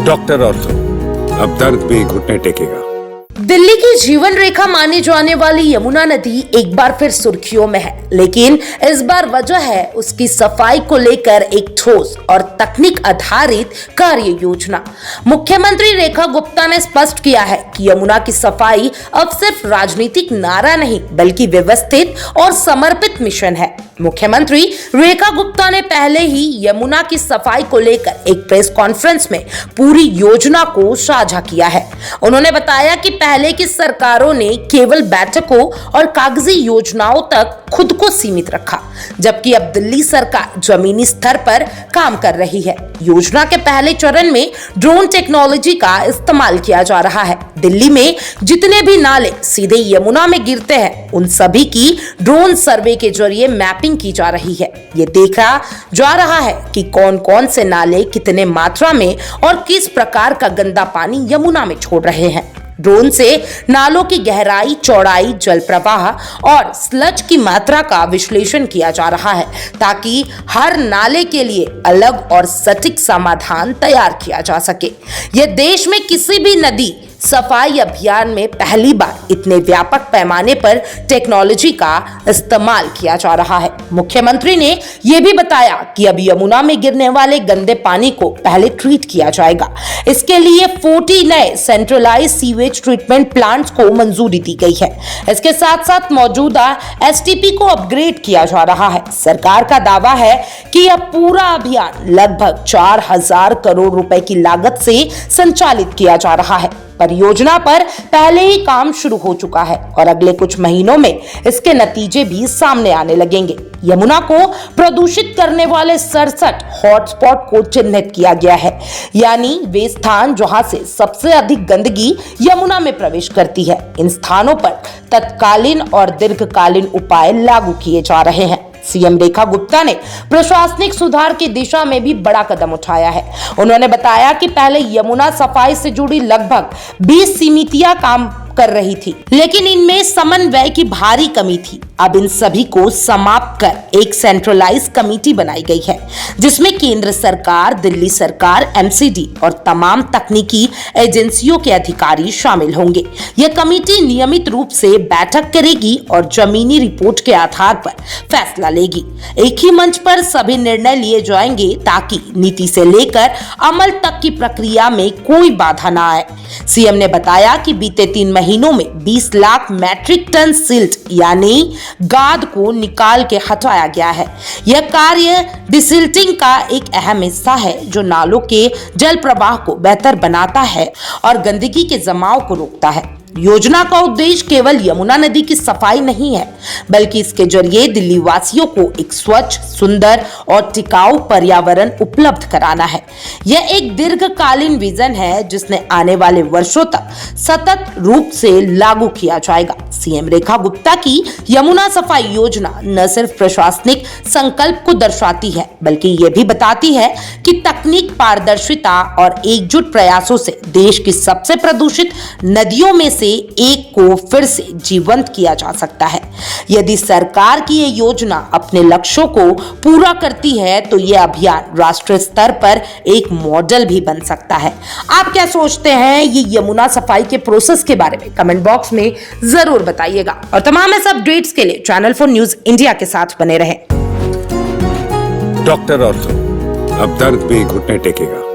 Doctor ortho, अब दर्द भी घुटने टेकेगा। दिल्ली की जीवन रेखा मानी जाने वाली यमुना नदी एक बार फिर सुर्खियों में है, लेकिन इस बार वजह है उसकी सफाई को लेकर एक ठोस और तकनीक आधारित कार्य योजना। मुख्यमंत्री रेखा गुप्ता ने स्पष्ट किया है कि यमुना की सफाई अब सिर्फ राजनीतिक नारा नहीं बल्कि व्यवस्थित और समर्पित मिशन है। मुख्यमंत्री रेखा गुप्ता ने पहले ही यमुना की सफाई को लेकर एक प्रेस कॉन्फ्रेंस में पूरी योजना को साझा किया है। उन्होंने बताया कि पहले की सरकारों ने केवल बैठकों और कागजी योजनाओं तक खुद को सीमित रखा, जबकि अब दिल्ली सरकार जमीनी स्तर पर काम कर रही है। योजना के पहले चरण में ड्रोन टेक्नोलॉजी का इस्तेमाल किया जा रहा है। दिल्ली में जितने भी नाले सीधे यमुना में गिरते हैं, उन सभी की ड्रोन सर्वे के जरिए मैपिंग की जा रही है। ये देखा जा रहा है कि कौन कौन से नाले कितने मात्रा में और किस प्रकार का गंदा पानी यमुना में छोड़ रहे हैं। ड्रोन से नालों की गहराई, चौड़ाई, जल प्रवाह और स्लज की मात्रा का विश्लेषण किया जा रहा है, ताकि हर नाले के लिए अलग और सटीक समाधान तैयार किया जा सके। यह देश में किसी भी नदी सफाई अभियान में पहली बार इतने व्यापक पैमाने पर टेक्नोलॉजी का इस्तेमाल किया जा रहा है। मुख्यमंत्री ने यह भी बताया कि अब यमुना में गिरने वाले गंदे पानी को पहले ट्रीट किया जाएगा। इसके लिए 40 नए सेंट्रलाइज सीवेज ट्रीटमेंट प्लांट्स को मंजूरी दी गई है। इसके साथ साथ मौजूदा एसटीपी को अपग्रेड किया जा रहा है। सरकार का दावा है कि यह पूरा अभियान लगभग 4000 करोड़ रुपए की लागत से संचालित किया जा रहा है। परियोजना पर पहले ही काम शुरू हो चुका है और अगले कुछ महीनों में इसके नतीजे भी सामने आने लगेंगे। यमुना को प्रदूषित करने वाले 67 हॉटस्पॉट को चिन्हित किया गया है, यानी वे स्थान जहां से सबसे अधिक गंदगी यमुना में प्रवेश करती है। इन स्थानों पर तत्कालीन और दीर्घकालीन उपाय लागू किए जा रहे हैं। सीएम रेखा गुप्ता ने प्रशासनिक सुधार की दिशा में भी बड़ा कदम उठाया है। उन्होंने बताया कि पहले यमुना सफाई से जुड़ी लगभग 20 समितियां काम कर रही थी, लेकिन इनमें समन्वय की भारी कमी थी। अब इन सभी को समाप्त कर एक सेंट्रलाइज कमेटी बनाई गई है, जिसमें केंद्र सरकार, दिल्ली सरकार, एमसीडी और तमाम तकनीकी एजेंसियों के अधिकारी शामिल होंगे। यह कमेटी नियमित रूप से बैठक करेगी और जमीनी रिपोर्ट के आधार पर फैसला लेगी। एक ही मंच पर सभी निर्णय लिए जाएंगे ताकि नीति से लेकर अमल तक की प्रक्रिया में कोई बाधा न आए। सीएम ने बताया कि बीते 3 महीनों में 20 लाख मैट्रिक टन सिल्ट यानी गाद को निकाल के हटाया गया है। यह कार्य डिसिल्टिंग का एक अहम हिस्सा है, जो नालों के जल प्रवाह को बेहतर बनाता है और गंदगी के जमाव को रोकता है। योजना का उद्देश्य केवल यमुना नदी की सफाई नहीं है, बल्कि इसके जरिए दिल्ली वासियों को एक स्वच्छ, सुंदर और टिकाऊ पर्यावरण उपलब्ध कराना है। यह एक दीर्घकालीन विजन है, जिसने आने वाले वर्षों तक सतत रूप से लागू किया जाएगा। सीएम रेखा गुप्ता की यमुना सफाई योजना न सिर्फ प्रशासनिक संकल्प को दर्शाती है, बल्कि यह भी बताती है कि तकनीक, पारदर्शिता और एकजुट प्रयासों से देश की सबसे प्रदूषित नदियों में से एक को फिर से जीवंत किया जा सकता है। यदि सरकार की ये योजना अपने लक्ष्यों को पूरा करती है, तो यह अभियान राष्ट्रीय स्तर पर एक मॉडल भी बन सकता है। आप क्या सोचते हैं ये यमुना सफाई के प्रोसेस के बारे में? कमेंट बॉक्स में जरूर बताइएगा और तमाम ऐसे अपडेट्स के लिए चैनल 4 न्यूज़ इंडिया के साथ बने रहें। डॉक्टर ऑर्थो, अब दर्द भी घुटने टेकेगा।